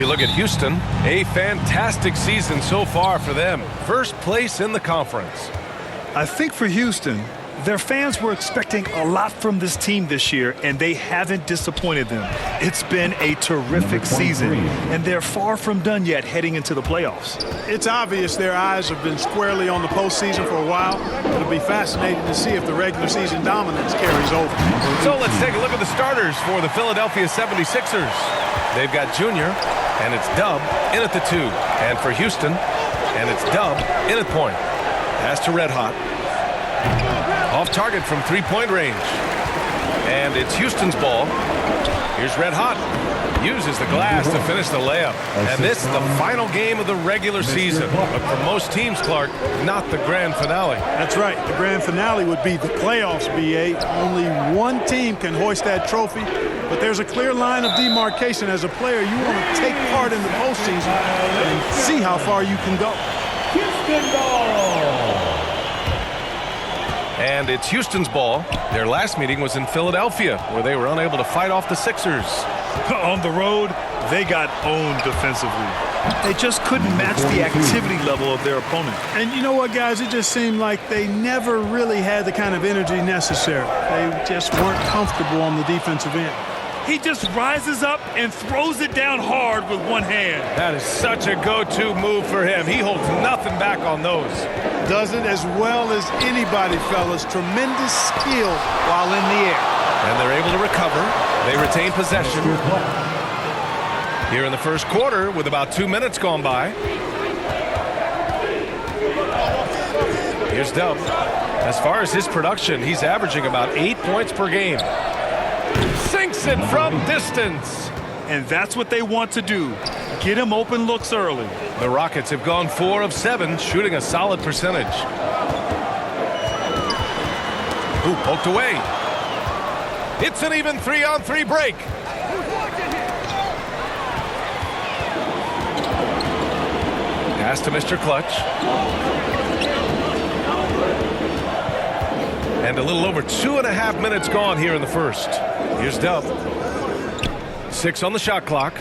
You look at Houston, a fantastic season so far for them. First place in the conference. I think for Houston, their fans were expecting a lot from this team this year, and they haven't disappointed them. It's been a terrific season, and they're far from done yet heading into the playoffs. It's obvious their eyes have been squarely on the postseason for a while. It'll be fascinating to see if the regular season dominance carries over. So let's take a look at the starters for the Philadelphia 76ers. They've got Junior, and it's Dub in at the 2. And for Houston, and it's Dub in at point. Pass to Red Hot. Off target from three-point range. And it's Houston's ball. Here's Red Hot. Uses the glass to finish the layup. And this is the final game of the regular season. But for most teams, Clark, not the grand finale. That's right. The grand finale would be the playoffs, B.A. Only one team can hoist that trophy. But there's a clear line of demarcation. As a player, you want to take part in the postseason and see how far you can go. Houston ball. And it's Houston's ball. Their last meeting was in Philadelphia, where they were unable to fight off the Sixers. On the road, they got owned defensively. They just couldn't match the activity level of their opponent. And you know what, guys? It just seemed like they never really had the kind of energy necessary. They just weren't comfortable on the defensive end. He just rises up and throws it down hard with one hand. That is such a go-to move for him. He holds nothing back on those. Does it as well as anybody, fellas. Tremendous skill while in the air. And they're able to recover. They retain possession. Here in the first quarter with about 2 minutes gone by. Here's Dub. As far as his production, he's averaging about 8 points per game. Sinks it from distance. And that's what they want to do. Get him open looks early. The Rockets have gone 4 of 7, shooting a solid percentage. Ooh, poked away. It's an even 3-on-3 break. Pass to Mr. Clutch. And a little over 2.5 minutes gone here in the first. Here's Dub. 6 on the shot clock.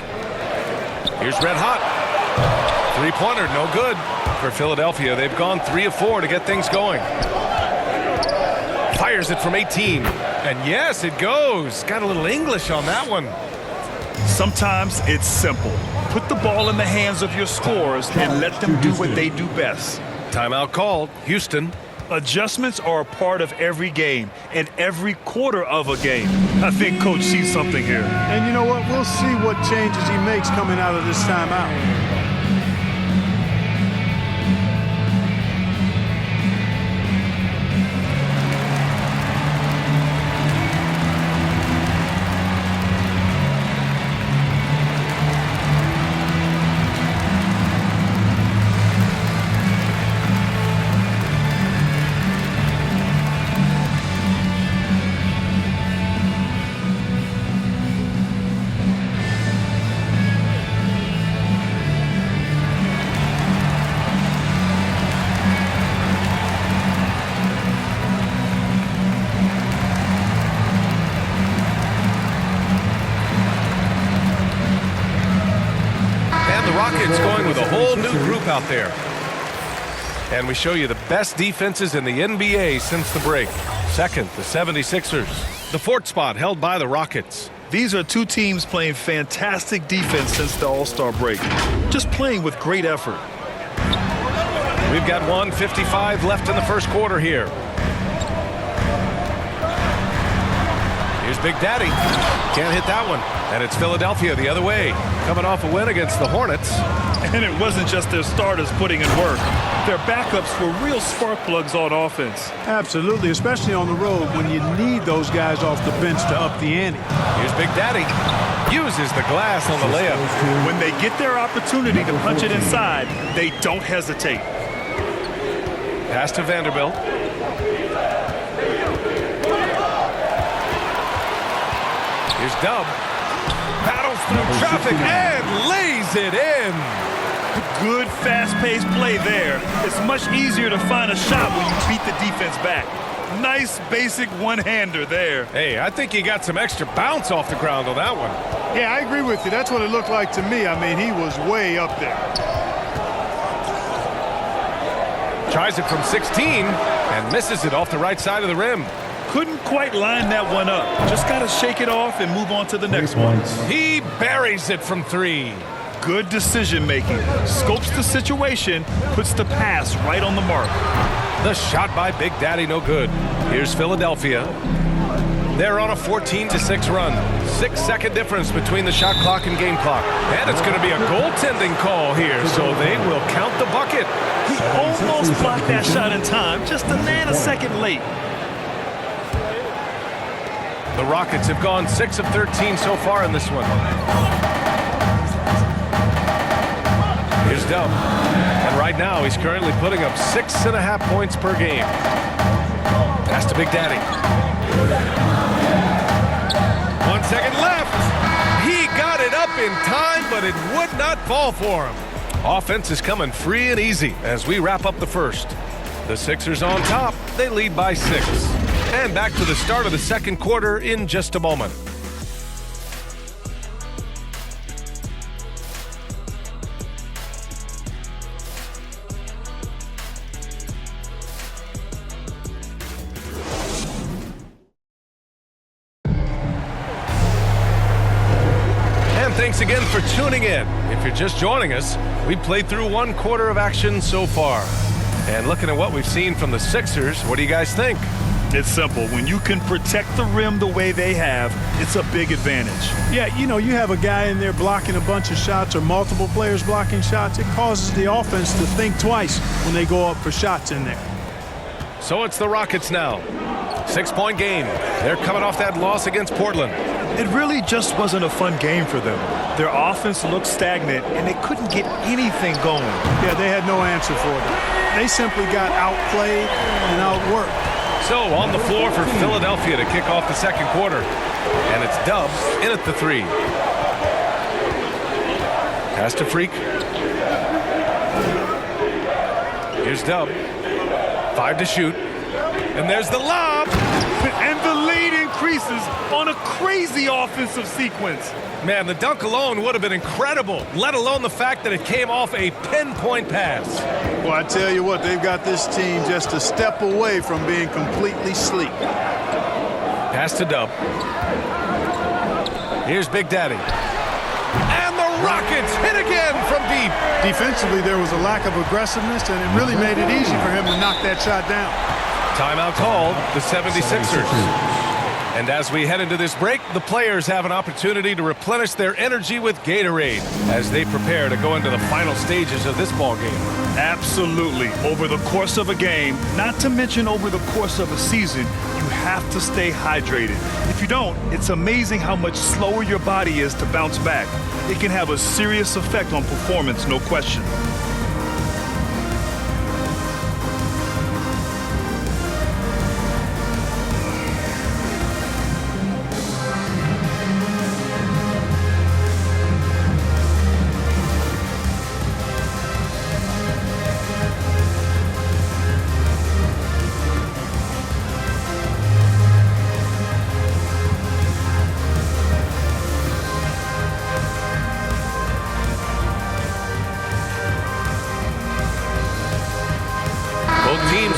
Here's Red Hot. Three-pointer, no good. For Philadelphia, they've gone 3 of 4 to get things going. Fires it from 18. And yes, it goes. Got a little English on that one. Sometimes it's simple. Put the ball in the hands of your scorers and let them do what they do best. Timeout called. Houston. Adjustments are a part of every game and every quarter of a game. I think Coach sees something here. And you know what? We'll see what changes he makes coming out of this timeout. Rockets going with a whole new group out there. And we show you the best defenses in the NBA since the break. Second, the 76ers. The 4th spot held by the Rockets. These are two teams playing fantastic defense since the All-Star break. Just playing with great effort. We've got 1:55 left in the first quarter here. Here's Big Daddy. Can't hit that one. And it's Philadelphia the other way, coming off a win against the Hornets. And it wasn't just their starters putting in work. Their backups were real spark plugs on offense. Absolutely, especially on the road when you need those guys off the bench to up the ante. Here's Big Daddy. Uses the glass on the layup. When they get their opportunity to punch it inside, they don't hesitate. Pass to Vanderbilt. Here's Dub. Battles through traffic and lays it in. Good fast-paced play there. It's much easier to find a shot when you beat the defense back. Nice basic one-hander there. Hey, I think he got some extra bounce off the ground on that one. Yeah, I agree with you. That's what it looked like to me. I mean, he was way up there. Tries it from 16 and misses it off the right side of the rim. Couldn't quite line that one up. Just got to shake it off and move on to the next one. He buries it from 3. Good decision making. Scopes the situation, puts the pass right on the mark. The shot by Big Daddy, no good. Here's Philadelphia. They're on a 14-6 run. 6-second difference between the shot clock and game clock. And it's going to be a goaltending call here, so they will count the bucket. He almost blocked that shot in time, just a nanosecond late. The Rockets have gone 6 of 13 so far in this one. Here's Dub. And right now, he's currently putting up 6.5 points per game. Pass to Big Daddy. 1 second left. He got it up in time, but it would not fall for him. Offense is coming free and easy as we wrap up the first. The Sixers on top. They lead by 6. And back to the start of the second quarter in just a moment. Thanks again for tuning in. If you're just joining us, we've played through 1 quarter of action so far. And looking at what we've seen from the Sixers, what do you guys think? It's simple. When you can protect the rim the way they have, it's a big advantage. Yeah, you know, you have a guy in there blocking a bunch of shots or multiple players blocking shots. It causes the offense to think twice when they go up for shots in there. So it's the Rockets now. 6-point game. They're coming off that loss against Portland. It really just wasn't a fun game for them. Their offense looked stagnant, and they couldn't get anything going. Yeah, they had no answer for them. They simply got outplayed and outworked. So on the floor for Philadelphia to kick off the second quarter. And it's Dub in at the 3. Pass to Freak. Here's Dub. 5 to shoot. And there's the lob. And the lead increases on a crazy offensive sequence. Man, the dunk alone would have been incredible, let alone the fact that it came off a pinpoint pass. Well, I tell you what, they've got this team just a step away from being completely sleep. Pass to Dub. Here's Big Daddy. And the Rockets hit again from deep. Defensively, there was a lack of aggressiveness, and it really made it easy for him to knock that shot down. Timeout called, the 76ers. And as we head into this break, the players have an opportunity to replenish their energy with Gatorade as they prepare to go into the final stages of this ball game. Absolutely. Over the course of a game, not to mention over the course of a season, you have to stay hydrated. If you don't, it's amazing how much slower your body is to bounce back. It can have a serious effect on performance, no question.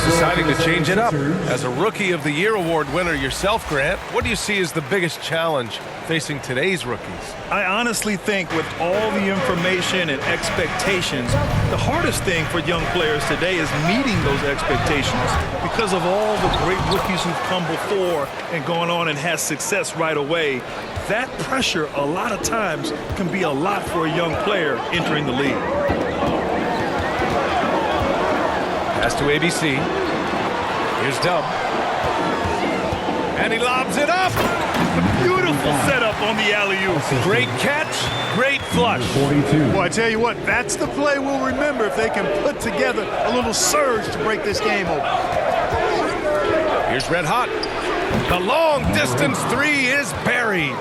Deciding to change it up. As a Rookie of the Year award winner yourself, Grant, what do you see as the biggest challenge facing today's rookies? I honestly think with all the information and expectations, the hardest thing for young players today is meeting those expectations because of all the great rookies who've come before and gone on and had success right away. That pressure a lot of times can be a lot for a young player entering the league. Pass to ABC. Here's Dub. And he lobs it up. Beautiful setup on the alley-oop. Great catch, great flush. Well, I tell you what, that's the play we'll remember if they can put together a little surge to break this game open. Here's Red Hot. The long-distance 3 is buried.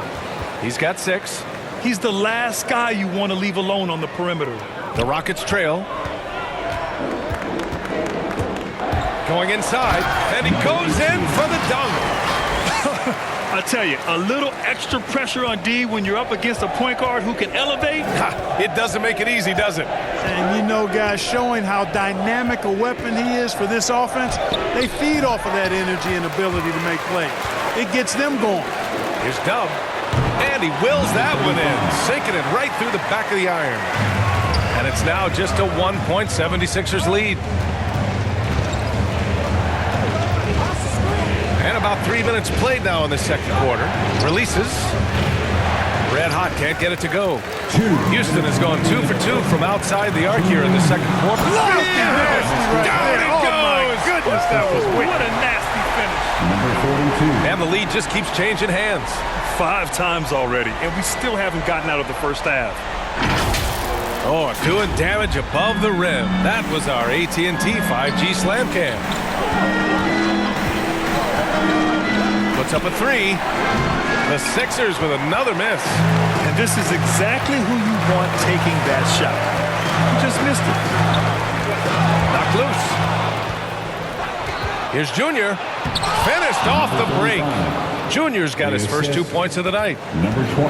He's got 6. He's the last guy you want to leave alone on the perimeter. The Rockets trail. Going inside, and he goes in for the dunk. I tell you, a little extra pressure on D when you're up against a point guard who can elevate. It doesn't make it easy, does it? And you know, guys, showing how dynamic a weapon he is for this offense, they feed off of that energy and ability to make plays. It gets them going. Here's Dub. And he wills that one in, sinking it right through the back of the iron. And it's now just a 1-point 76ers lead. And about 3 minutes played now in the second quarter. Releases. Red hot, can't get it to go. Houston has gone 2 for 2 from outside the arc here in the second quarter. Down it goes! Oh, my goodness, that was wicked. What a nasty finish. And the lead just keeps changing hands. 5 times already, and we still haven't gotten out of the first half. Oh, doing damage above the rim. That was our AT&T 5G slam cam. Puts up a 3. The Sixers with another miss. And this is exactly who you want taking that shot. You just missed it. Knocked loose. Here's Junior. Finished off the break. Junior's got his first 2 points of the night.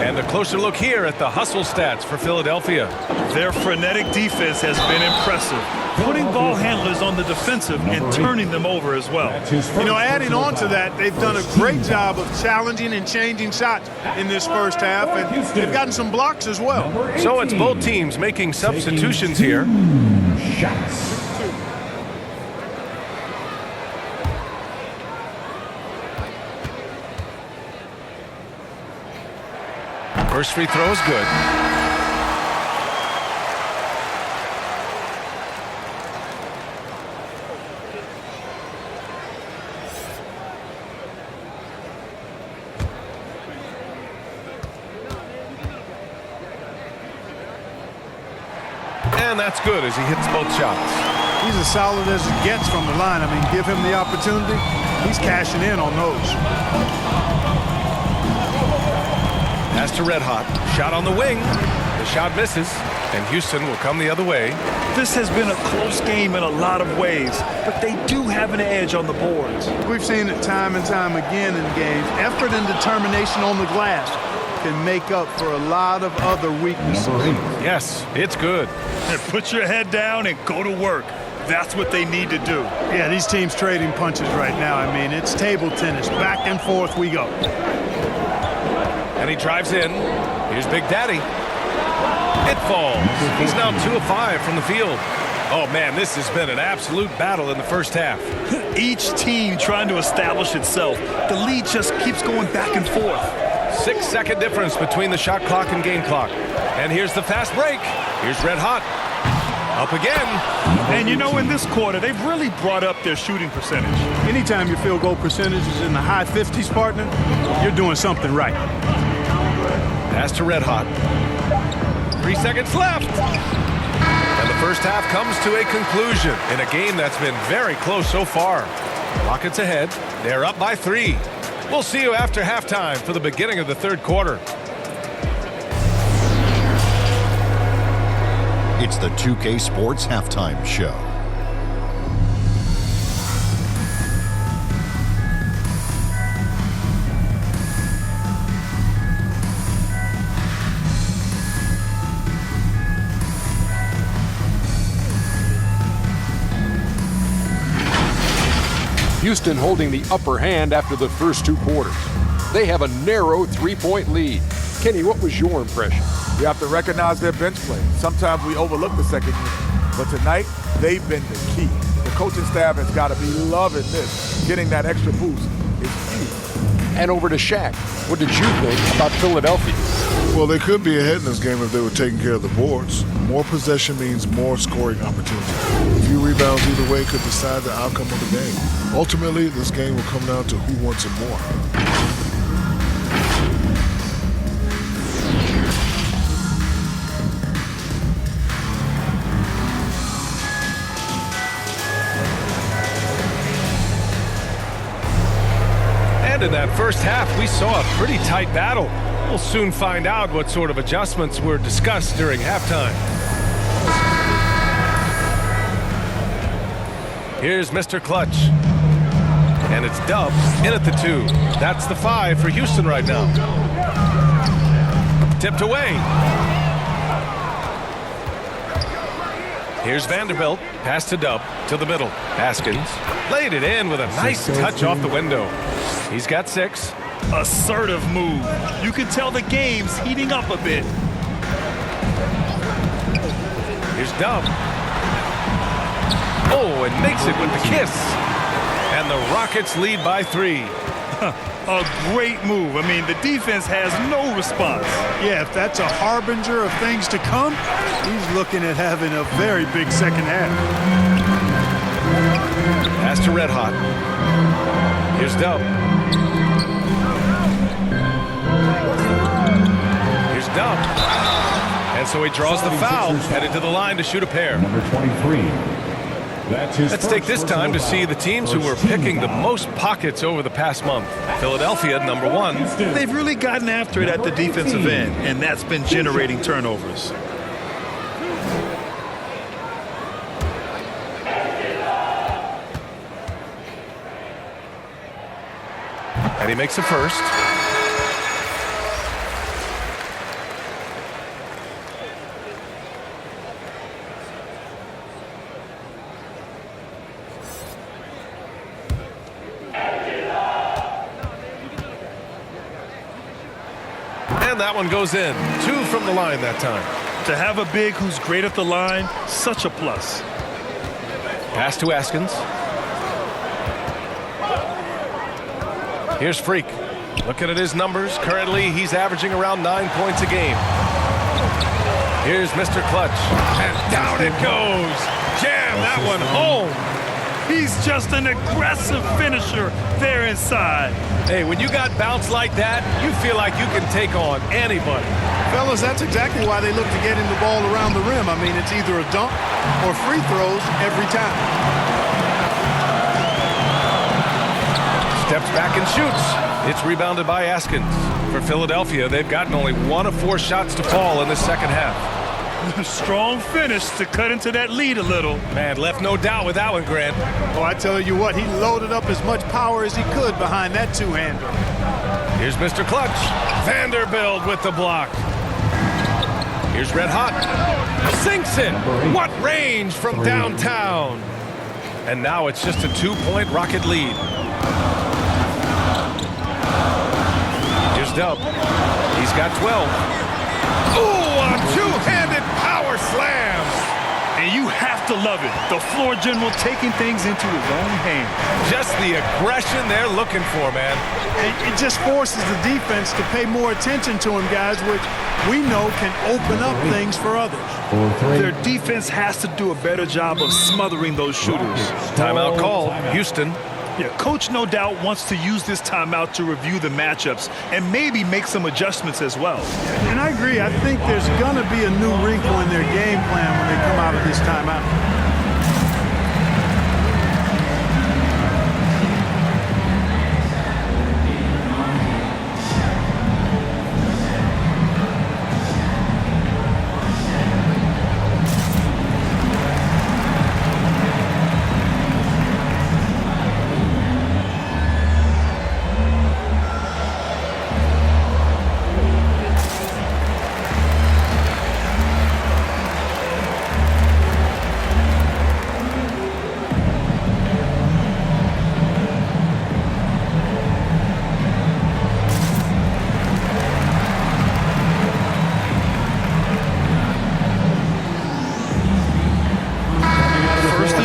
And a closer look here at the hustle stats for Philadelphia. Their frenetic defense has been impressive, putting ball handlers on the defensive and turning them over as well. You know, adding on to that, they've done a great job of challenging and changing shots in this first half, and they've gotten some blocks as well. So it's both teams making substitutions here. First free throw is good. And that's good as he hits both shots. He's as solid as it gets from the line. I mean, give him the opportunity. He's cashing in on those. Pass to Red Hot. Shot on the wing. The shot misses, and Houston will come the other way. This has been a close game in a lot of ways, but they do have an edge on the boards. We've seen it time and time again in games. Effort and determination on the glass can make up for a lot of other weaknesses. Yes, it's good. And put your head down and go to work. That's what they need to do. Yeah, these teams trading punches right now. I mean, it's table tennis. Back and forth we go. And he drives in. Here's Big Daddy. It falls. He's now 2 of 5 from the field. Oh, man, this has been an absolute battle in the first half. Each team trying to establish itself. The lead just keeps going back and forth. 6-second difference between the shot clock and game clock. And here's the fast break. Here's Red Hot. Up again. And you know, in this quarter, they've really brought up their shooting percentage. Anytime your field goal percentage is in the high 50s, partner, you're doing something right. Pass to Red Hot. 3 seconds left. And the first half comes to a conclusion in a game that's been very close so far. Rockets ahead. They're up by 3. We'll see you after halftime for the beginning of the third quarter. It's the 2K Sports Halftime Show. Houston holding the upper hand after the first 2 quarters. They have a narrow 3-point lead. Kenny, what was your impression? You have to recognize their bench play. Sometimes we overlook the second unit, but tonight they've been the key. The coaching staff has got to be loving this. Getting that extra boost is key. And over to Shaq. What did you think about Philadelphia? Well, they could be ahead in this game if they were taking care of the boards. More possession means more scoring opportunity. A few rebounds either way could decide the outcome of the game. Ultimately, this game will come down to who wants it more. And in that first half, we saw a pretty tight battle. We'll soon find out what sort of adjustments were discussed during halftime. Here's Mr. Clutch. and it's Dub in at the 2. That's the 5 for Houston right now. Tipped away. Here's Vanderbilt. Pass to Dub to the middle. Haskins laid it in with a nice touch off the window. He's got 6. Assertive move. You can tell the game's heating up a bit. Here's Dub. Oh, and makes it with the kiss. And the Rockets lead by 3. A great move. I mean, the defense has no response. Yeah, if that's a harbinger of things to come, he's looking at having a very big second half. Pass to Red Hot. Here's Dub. Here's Dub. And so he draws the foul, headed to the line to shoot a pair. Number 23. Let's take this time to see the teams who were picking the most pockets over the past month. Philadelphia, number 1. They've really gotten after it at the defensive end, and that's been generating turnovers. And he makes the first. And that one goes in. 2 from the line that time. To have a big who's great at the line, such a plus. Pass to Haskins. Here's Freak. Looking at his numbers, currently he's averaging around 9 points a game. Here's Mr. Clutch. And down it goes. Jam that one home. He's just an aggressive finisher there inside. Hey, when you got bounce like that, you feel like you can take on anybody. Fellas, that's exactly why they look to getting the ball around the rim. I mean, it's either a dunk or free throws every time. Steps back and shoots. It's rebounded by Haskins. For Philadelphia, they've gotten only 1 of 4 shots to fall in the second half. Strong finish to cut into that lead a little. Man, left no doubt with that one, Grant. Oh, I tell you what, he loaded up as much power as he could behind that two-hander. Here's Mr. Clutch. Vanderbilt with the block. Here's Red Hot. Sinks it. What range from downtown. And now it's just a 2-point Rocket lead. Here's Dub. He's got 12. Ooh, a two-handed power slam. And you have to love it. The floor general taking things into his own hands. Just the aggression they're looking for, man. It just forces the defense to pay more attention to him, guys, which we know can open up things for others. Their defense has to do a better job of smothering those shooters. Timeout called. Houston. Yeah, coach no doubt wants to use this timeout to review the matchups and maybe make some adjustments as well. And I agree. I think there's going to be a new wrinkle in their game plan when they come out of this timeout.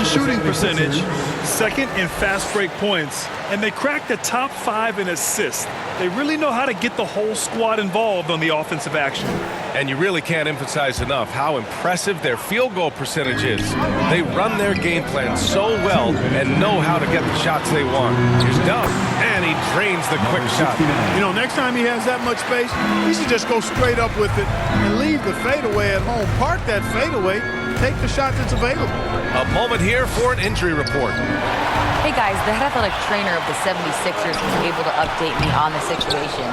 Shooting percentage, second in fast break points, and they cracked the top 5 in assists. They really know how to get the whole squad involved on the offensive action. And you really can't emphasize enough how impressive their field goal percentage is. They run their game plan so well and know how to get the shots they want. Here's Dub, and he drains the quick shot. You know, next time he has that much space, he should just go straight up with it and leave the fadeaway at home. Park that fadeaway, take the shot that's available. A moment here for an injury report. Hey guys, the head athletic trainer of the 76ers was able to update me on the situation.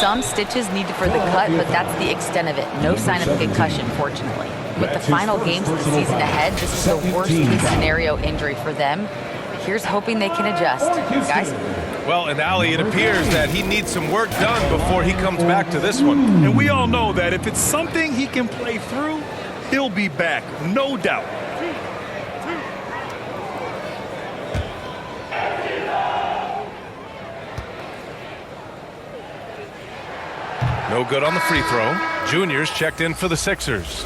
Some stitches needed for the cut, but that's the extent of it. No sign of a concussion, fortunately. With the final games of the season ahead, this is the worst-case scenario injury for them. Here's hoping they can adjust. Guys? Well, and Allie, it appears that he needs some work done before he comes back to this one. And we all know that if it's something he can play through, he'll be back, no doubt. No good on the free throw. Junior's checked in for the Sixers.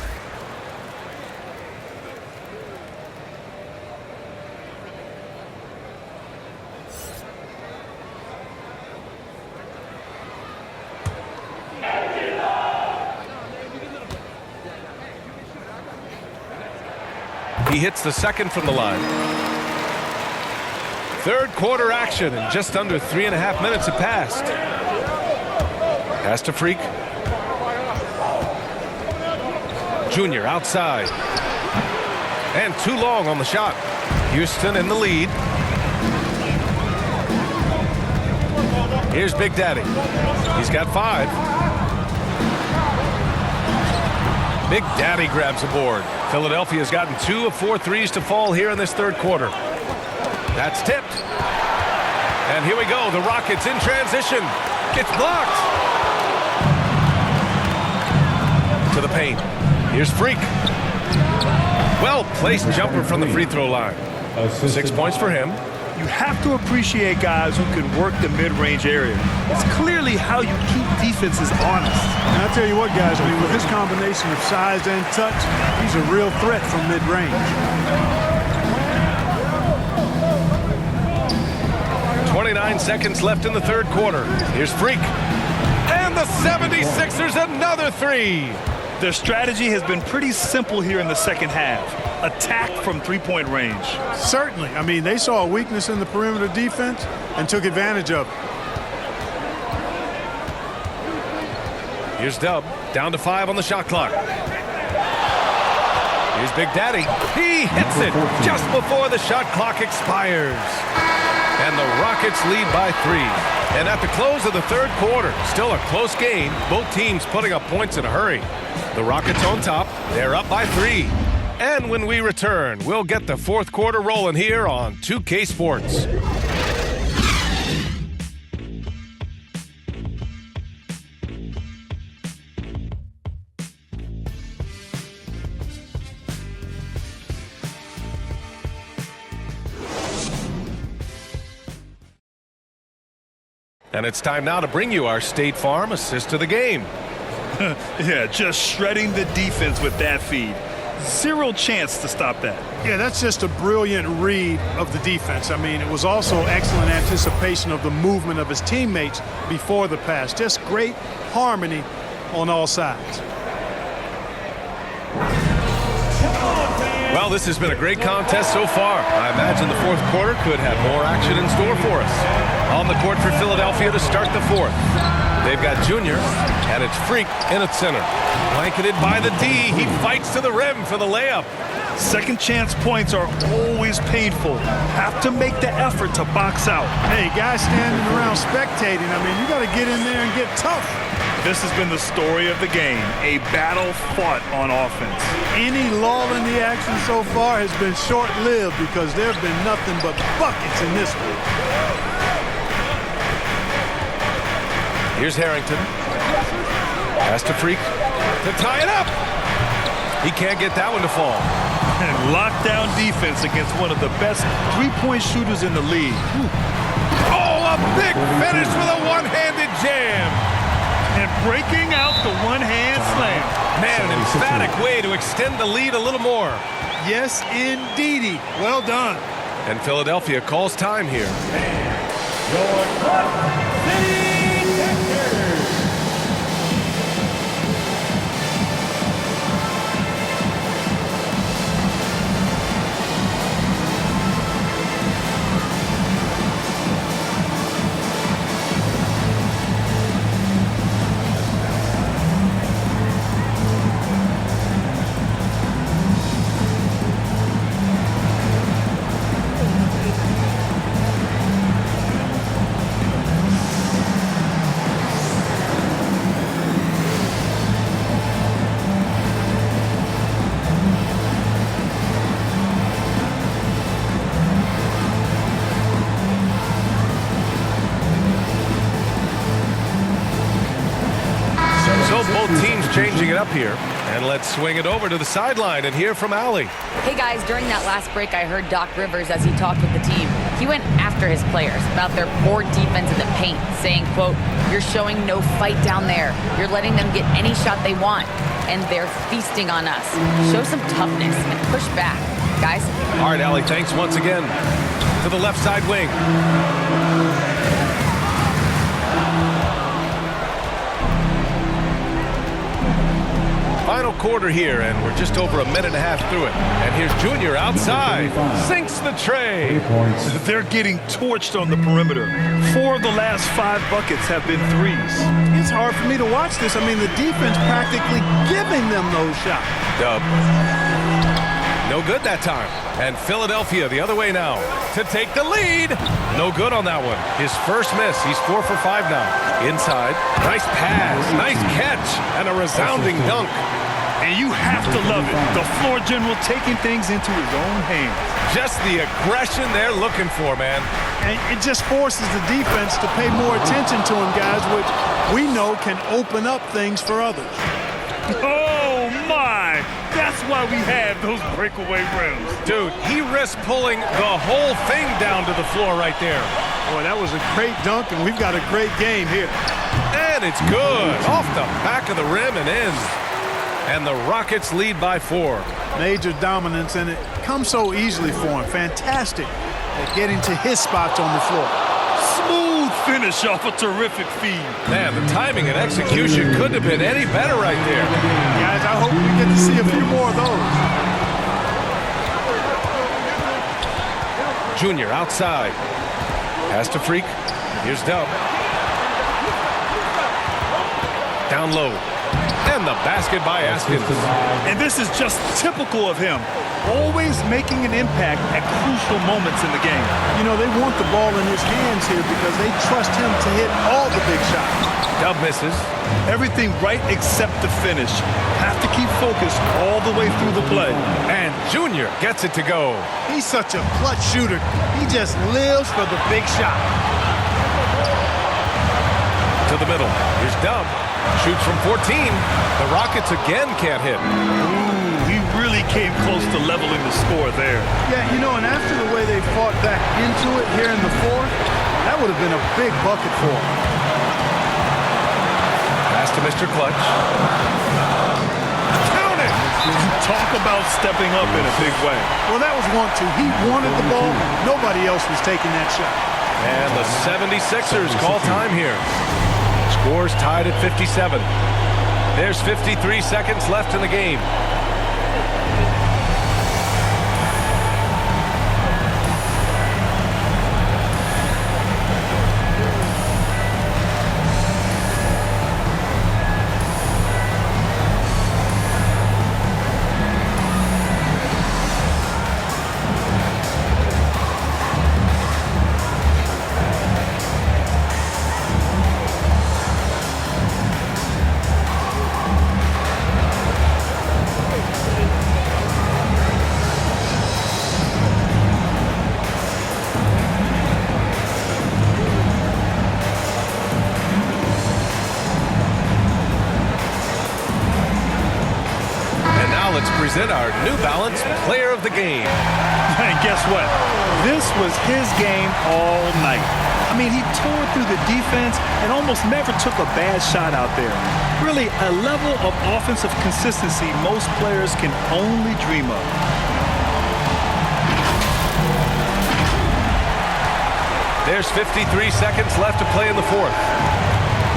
He hits the second from the line. Third quarter action, and just under 3.5 minutes have passed. Pass to Freak. Junior outside. And too long on the shot. Houston in the lead. Here's Big Daddy. He's got 5. Big Daddy grabs a board. Philadelphia's gotten 2 of 4 threes to fall here in this third quarter. That's tipped. And here we go. The Rockets in transition. It's blocked. To the paint. Here's Freak. Well-placed jumper from the free throw line. 6 points for him. You have to appreciate guys who can work the mid-range area. It's clearly how you keep defenses honest. And I'll tell you what, guys, I mean, with this combination of size and touch, he's a real threat from mid-range. 29 seconds left in the third quarter. Here's Freak. And the 76ers another 3. Their strategy has been pretty simple here in the second half. Attack from three-point range. Certainly. I mean, they saw a weakness in the perimeter defense and took advantage of it. Here's Dub. Down to 5 on the shot clock. Here's Big Daddy. He hits it just before the shot clock expires. And the Rockets lead by 3. And at the close of the third quarter, still a close game. Both teams putting up points in a hurry. The Rockets on top. They're up by 3. And when we return, we'll get the fourth quarter rolling here on 2K Sports. And it's time now to bring you our State Farm assist to the game. Yeah, just shredding the defense with that feed. Zero chance to stop that. Yeah, that's just a brilliant read of the defense. I mean, it was also excellent anticipation of the movement of his teammates before the pass. Just great harmony on all sides. Well, this has been a great contest so far. I imagine the fourth quarter could have more action in store for us. On the court for Philadelphia to start the fourth. They've got Junior, and it's Freak in at center. Blanketed by the D. He fights to the rim for the layup. Second chance points are always painful. Have to make the effort to box out. Hey, guys standing around spectating, I mean, you got to get in there and get tough. This has been the story of the game, a battle fought on offense. Any lull in the action so far has been short-lived because there have been nothing but buckets in this one. Here's Harrington. Pass to Freak to tie it up. He can't get that one to fall. And lockdown defense against one of the best three-point shooters in the league. Oh, a big finish with a one-handed jam. And breaking out the one-hand slam. Man, an emphatic way to extend the lead a little more. Yes, indeedy. Well done. And Philadelphia calls time here. changing it up here. And let's swing it over to the sideline and hear from Allie. Hey guys, during that last break, I heard Doc Rivers as he talked with the team. He went after his players about their poor defense in the paint, saying, quote, "You're showing no fight down there. You're letting them get any shot they want, and they're feasting on us. Show some toughness and push back, guys." All right, Allie, thanks once again. To the left side wing. Final quarter here, and we're just over a minute and a half through it. And here's Junior outside. Sinks the tray. They're getting torched on the perimeter. 4 of the last 5 buckets have been threes. It's hard for me to watch this. I mean, the defense practically giving them those shots. Dub. No good that time. And Philadelphia the other way now to take the lead. No good on that one. His first miss. He's 4 for 5 now. Inside. Nice pass. Nice catch. And a resounding dunk. And you have to love it. The floor general taking things into his own hands. Just the aggression they're looking for, man. And it just forces the defense to pay more attention to him, guys, which we know can open up things for others. Oh, my. That's why we have those breakaway rims. Dude, he risked pulling the whole thing down to the floor right there. Boy, that was a great dunk, and we've got a great game here. And it's good. Off the back of the rim and in. And the Rockets lead by 4. Major dominance, and it comes so easily for him. Fantastic at getting to his spots on the floor. Smooth finish off a terrific feed. Man, the timing and execution couldn't have been any better right there. Guys, I hope we get to see a few more of those. Junior outside. Pass to Freak. Here's Dub. Down low. And the basket by Askins. And this is just typical of him. Always making an impact at crucial moments in the game. You know, they want the ball in his hands here because they trust him to hit all the big shots. Dub misses. Everything right except the finish. Have to keep focused all the way through the play. And Junior gets it to go. He's such a clutch shooter. He just lives for the big shot. To the middle. Here's Dub. Shoots from 14. The Rockets again can't hit. Ooh, he really came close to leveling the score there. Yeah, you know, and after the way they fought back into it here in the 4th, that would have been a big bucket for him. Pass to Mr. Clutch. Count it! Talk about stepping up in a big way. Well, that was 1-2. He wanted the ball. Nobody else was taking that shot. And the 76ers call time here. Scores tied at 57. There's 53 seconds left in the game. Present our New Balance Player of the Game. And guess what? This was his game all night. I mean, he tore through the defense and almost never took a bad shot out there. Really, a level of offensive consistency most players can only dream of. There's 53 seconds left to play in the 4th.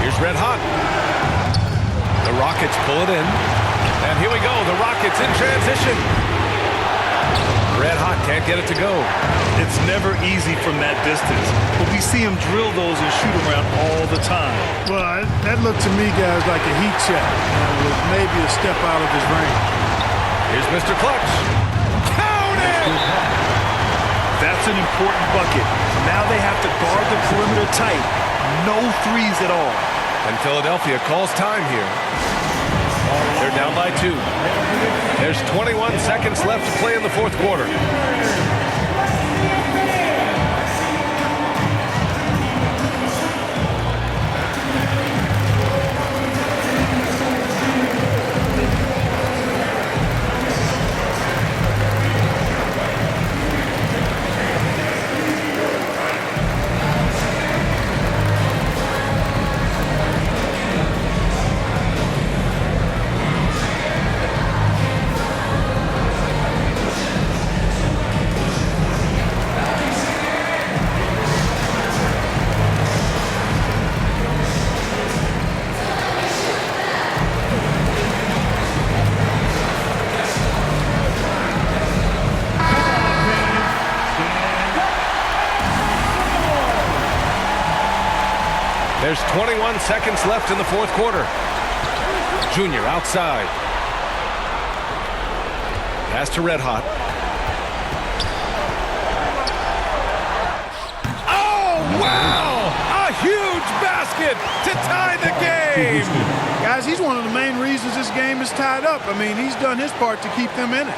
Here's Red Hot. The Rockets pull it in. And here we go, the Rockets in transition. Red Hot can't get it to go. It's never easy from that distance, but we see him drill those and shoot around all the time. Well, that looked to me, guys, like a heat check. With maybe a step out of his range. Here's Mr. Clutch. Count it! That's an important bucket. Now they have to guard the perimeter tight. No threes at all. And Philadelphia calls time here. They're down by 2. There's 21 seconds left to play in the 4th quarter. There's 21 seconds left in the fourth quarter. Junior outside. Pass to Red Hot. Oh, wow! A huge basket to tie the game! Guys, he's one of the main reasons this game is tied up. I mean, he's done his part to keep them in it.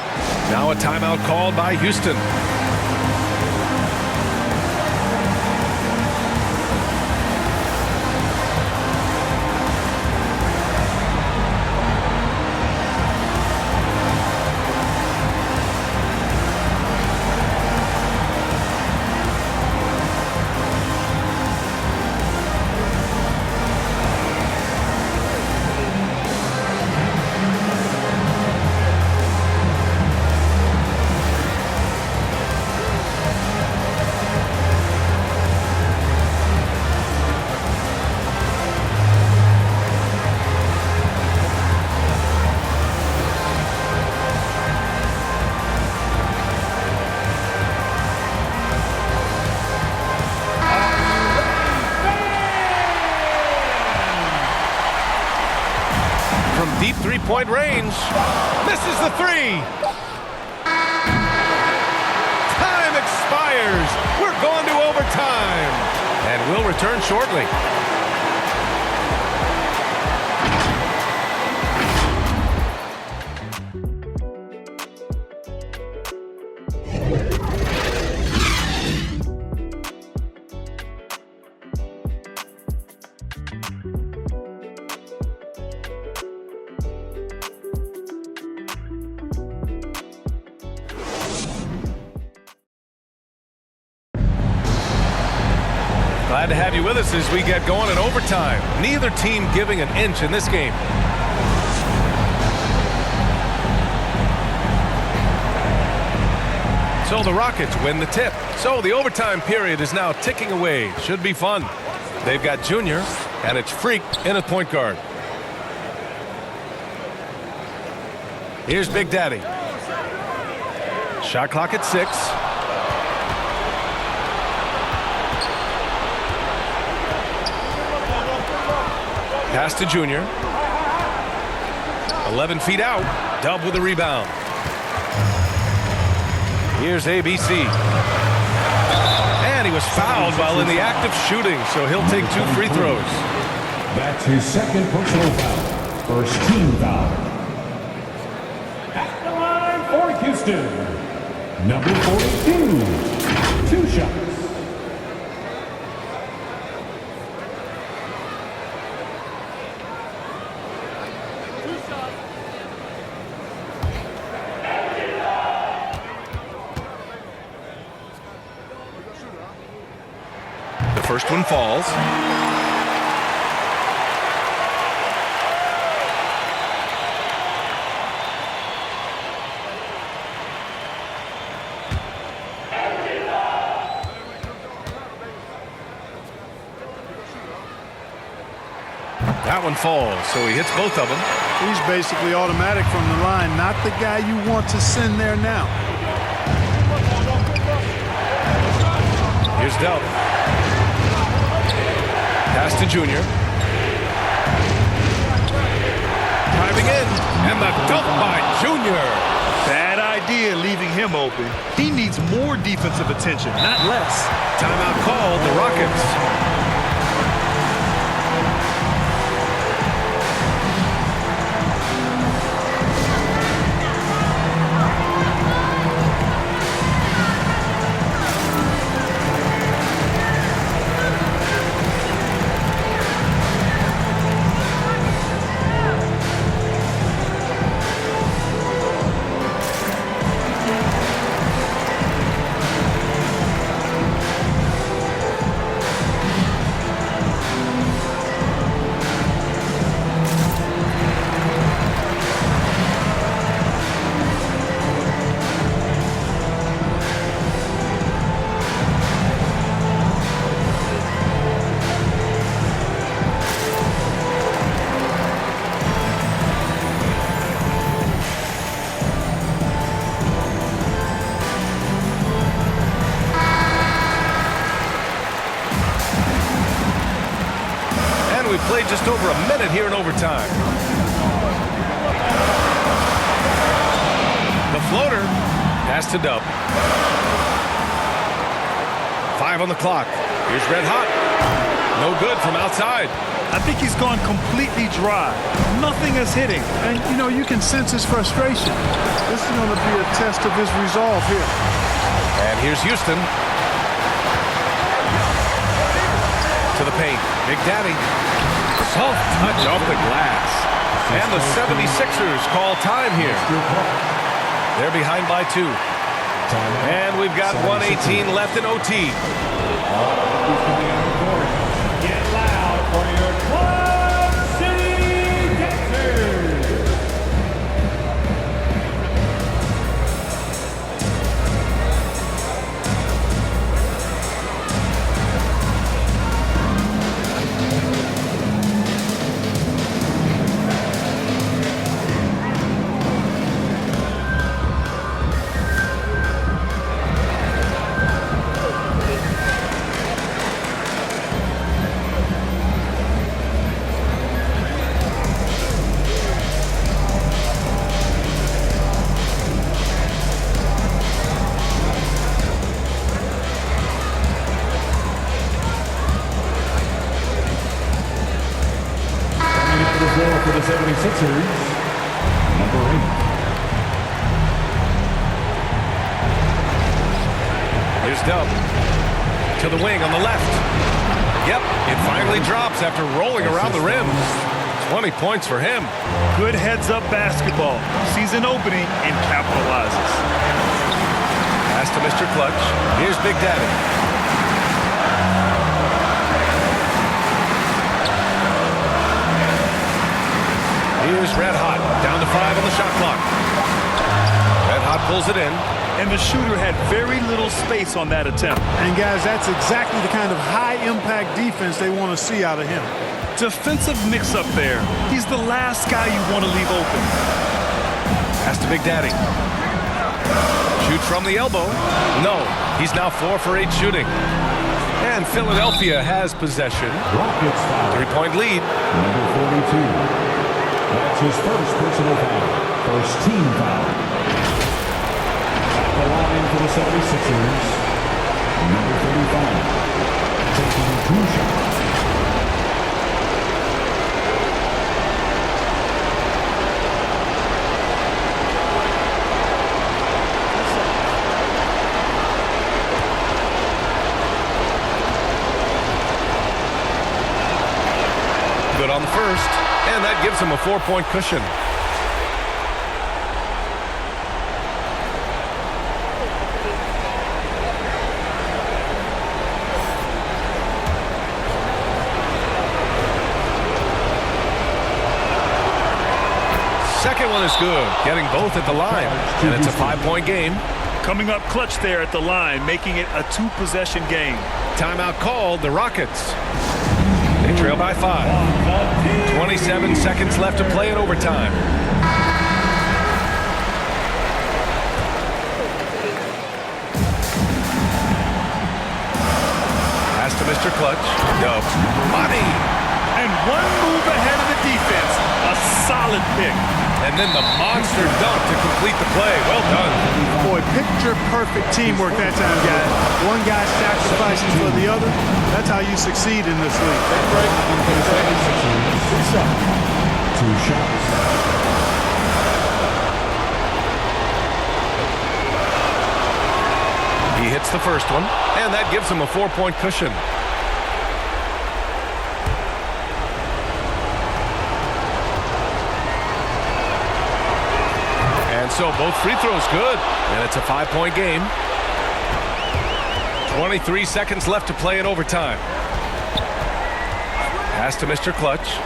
Now a timeout called by Houston. Deep three-point range. Misses the three. Time expires. We're going to overtime. And we'll return shortly. Glad to have you with us as we get going in overtime. Neither team giving an inch in this game. So the Rockets win the tip. So the overtime period is now ticking away. Should be fun. They've got Junior, and it's Freak in at point guard. Here's Big Daddy. Shot clock at 6. Pass to Junior. 11 feet out. Dub with a rebound. Here's ABC. And he was fouled while in the act of shooting, so he'll take 2 free throws. That's his second personal foul. First team foul. At the line for Houston, number 42. 2 shots. First one falls. That one falls, so he hits both of them. He's basically automatic from the line, not the guy you want to send there now. Here's Dub. Pass to Junior. Driving in, and the dunk by Junior. Bad idea leaving him open. He needs more defensive attention, not less. Timeout called the Rockets. played just over a minute here in overtime. The floater. Pass to Dub. 5 on the clock. Here's Red Hot. No good from outside. I think he's gone completely dry. Nothing is hitting. And, you know, you can sense his frustration. This is going to be a test of his resolve here. And here's Houston. To the paint. Big Daddy. Soft touch off the glass. And the 76ers call time here. They're behind by 2. And we've got 1:18 left in OT. Get loud for your Club City Dancers. For the 76ers, number 8. Here's Dub. To the wing on the left. Yep, it finally drops after rolling around the rim. 20 points for him. Good heads-up basketball. Sees an opening and capitalizes. Pass to Mr. Clutch. Here's Big Daddy. Here's Red Hot, down to 5 on the shot clock. Red Hot pulls it in. And the shooter had very little space on that attempt. And, guys, that's exactly the kind of high-impact defense they want to see out of him. Defensive mix-up there. He's the last guy you want to leave open. Pass to Big Daddy. Shoot from the elbow. No, he's now 4 for 8 shooting. And Philadelphia has possession. Rockets foul. 3-point lead. Number 42. That's his first personal foul. First team foul. At the line for the 76ers, number 35. Taking 2 shots. Good on the first. And that gives him a 4-point cushion. Second one is good, getting both at the line. And it's a 5-point game. Coming up clutch there at the line, making it a 2-possession game. Timeout called, the Rockets. They trail by 5. 27 seconds left to play in overtime. Pass to Mr. Clutch. Dub. Money. And one move ahead of the defense. A solid pick. And then the monster dunk to complete the play. Well done. Boy, picture-perfect teamwork that time, guys. One guy sacrificing for the other. That's how you succeed in this league. Two shots. He hits the first one, and that gives him a 4-point cushion. And so both free throws good, and it's a 5-point game. 23 seconds left to play in overtime. Pass to Mr. Clutch.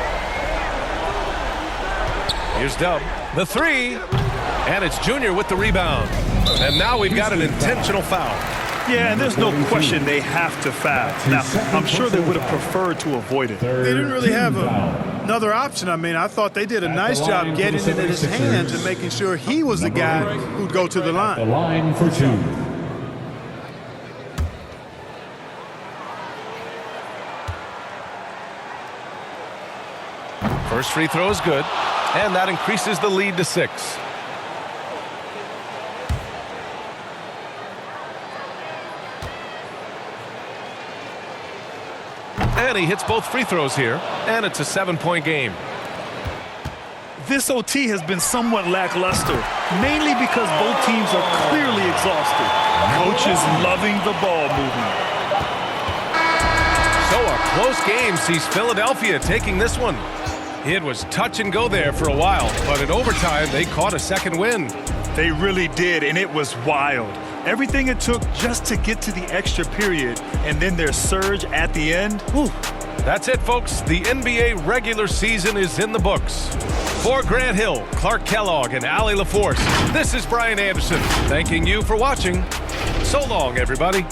Here's Dub. The 3. And it's Junior with the rebound. And now we've got an intentional foul. Yeah, and there's no question they have to foul. Now, I'm sure they would have preferred to avoid it. They didn't really have another option. I mean, I thought they did a nice job getting it in his hands and making sure he was the guy who'd go to the line. The line for 2. First free throw is good, and that increases the lead to 6. And he hits both free throws here, and it's a 7-point game. This OT has been somewhat lackluster, mainly because both teams are clearly exhausted. Coach is loving the ball movement. So a close game sees Philadelphia taking this one. It was touch and go there for a while, but in overtime they caught a second win. They really did, and it was wild. Everything it took just to get to the extra period, and then their surge at the end. Whew. That's it, folks. The NBA regular season is in the books. For Grant Hill, Clark Kellogg, and Allie LaForce, this is Brian Anderson, thanking you for watching. So long, everybody.